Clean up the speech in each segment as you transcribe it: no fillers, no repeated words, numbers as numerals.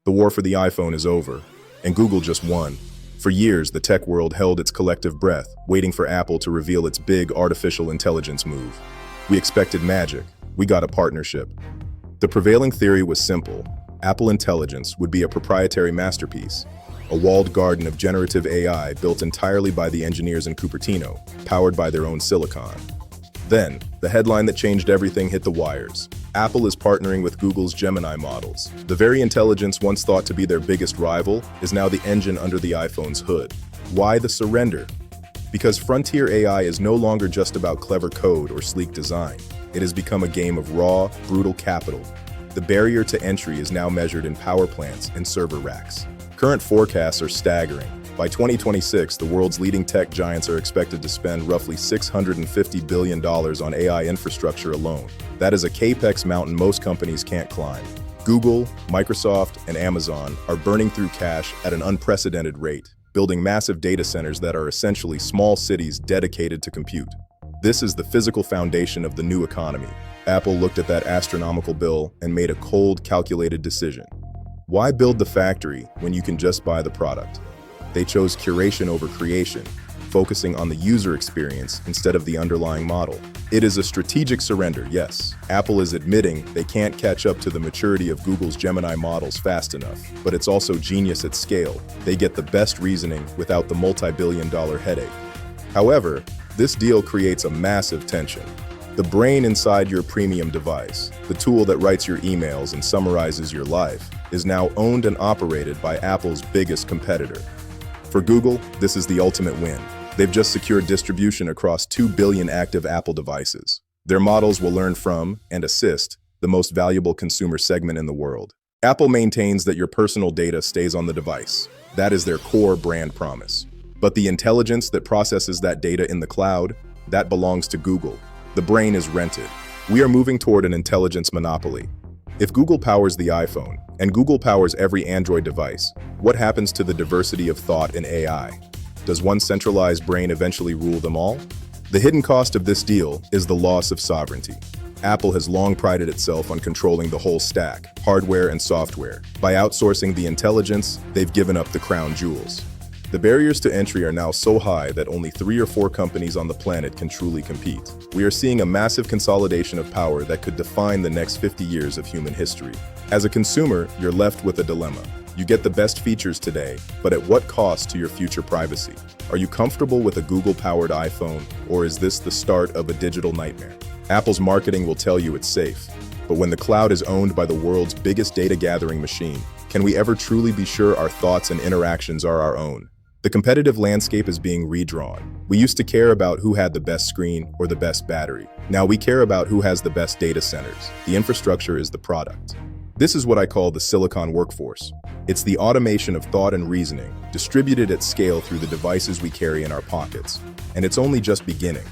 The war for the iPhone is over, and Google just won. For years, the tech world held its collective breath, waiting for Apple to reveal its big artificial intelligence move. We expected magic. We got a partnership. The prevailing theory was simple. Apple Intelligence would be a proprietary masterpiece, a walled garden of generative AI built entirely by the engineers in Cupertino, powered by their own silicon. Then, the headline that changed everything hit the wires. Apple is partnering with Google's Gemini models. The very intelligence once thought to be their biggest rival is now the engine under the iPhone's hood. Why the surrender? Because frontier AI is no longer just about clever code or sleek design. It has become a game of raw, brutal capital. The barrier to entry is now measured in power plants and server racks. Current forecasts are staggering. By 2026, the world's leading tech giants are expected to spend roughly $650 billion on AI infrastructure alone. That is a capex mountain most companies can't climb. Google, Microsoft, and Amazon are burning through cash at an unprecedented rate, building massive data centers that are essentially small cities dedicated to compute. This is the physical foundation of the new economy. Apple looked at that astronomical bill and made a cold, calculated decision. Why build the factory when you can just buy the product? They chose curation over creation, focusing on the user experience instead of the underlying model. It is a strategic surrender, yes. Apple is admitting they can't catch up to the maturity of Google's Gemini models fast enough, but it's also genius at scale. They get the best reasoning without the multi-billion-dollar headache. However, this deal creates a massive tension. The brain inside your premium device, the tool that writes your emails and summarizes your life, is now owned and operated by Apple's biggest competitor. For Google, this is the ultimate win. They've just secured distribution across 2 billion active Apple devices. Their models will learn from and assist the most valuable consumer segment in the world. Apple maintains that your personal data stays on the device. That is their core brand promise. But the intelligence that processes that data in the cloud, that belongs to Google. The brain is rented. We are moving toward an intelligence monopoly. If Google powers the iPhone, and Google powers every Android device, what happens to the diversity of thought in AI? Does one centralized brain eventually rule them all? The hidden cost of this deal is the loss of sovereignty. Apple has long prided itself on controlling the whole stack, hardware and software. By outsourcing the intelligence, they've given up the crown jewels. The barriers to entry are now so high that only 3 or 4 companies on the planet can truly compete. We are seeing a massive consolidation of power that could define the next 50 years of human history. As a consumer, you're left with a dilemma. You get the best features today, but at what cost to your future privacy? Are you comfortable with a Google-powered iPhone, or is this the start of a digital nightmare? Apple's marketing will tell you it's safe, but when the cloud is owned by the world's biggest data-gathering machine, can we ever truly be sure our thoughts and interactions are our own? The competitive landscape is being redrawn. We used to care about who had the best screen or the best battery. Now we care about who has the best data centers. The infrastructure is the product. This is what I call the silicon workforce. It's the automation of thought and reasoning, distributed at scale through the devices we carry in our pockets. And it's only just beginning.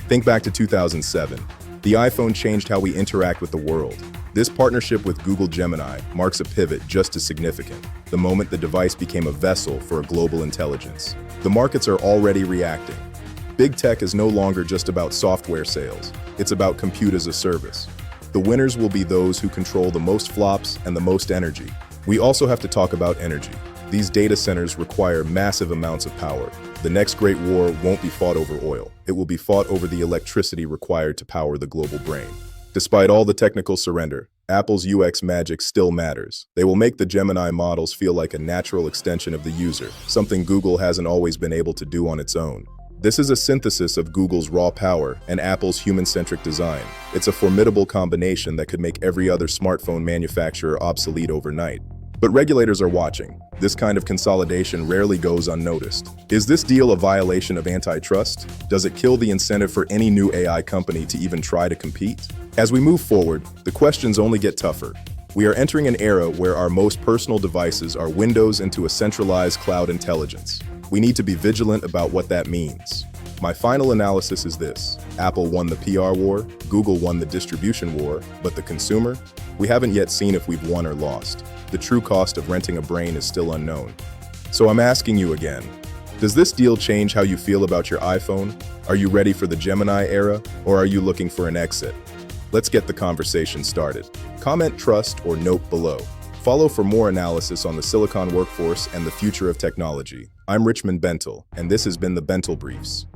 Think back to 2007. The iPhone changed how we interact with the world. This partnership with Google Gemini marks a pivot just as significant, the moment the device became a vessel for a global intelligence. The markets are already reacting. Big tech is no longer just about software sales. It's about compute as a service. The winners will be those who control the most flops and the most energy. We also have to talk about energy. These data centers require massive amounts of power. The next great war won't be fought over oil. It will be fought over the electricity required to power the global brain. Despite all the technical surrender, Apple's UX magic still matters. They will make the Gemini models feel like a natural extension of the user, something Google hasn't always been able to do on its own. This is a synthesis of Google's raw power and Apple's human-centric design. It's a formidable combination that could make every other smartphone manufacturer obsolete overnight. But regulators are watching. This kind of consolidation rarely goes unnoticed. Is this deal a violation of antitrust? Does it kill the incentive for any new AI company to even try to compete? As we move forward, the questions only get tougher. We are entering an era where our most personal devices are windows into a centralized cloud intelligence. We need to be vigilant about what that means. My final analysis is this. Apple won the PR war, Google won the distribution war, but the consumer? We haven't yet seen if we've won or lost. The true cost of renting a brain is still unknown. So I'm asking you again, does this deal change how you feel about your iPhone? Are you ready for the Gemini era, or are you looking for an exit? Let's get the conversation started. Comment, trust, or note below. Follow for more analysis on the silicon workforce and the future of technology. I'm Richmond Bentel, and this has been the Bentel Briefs.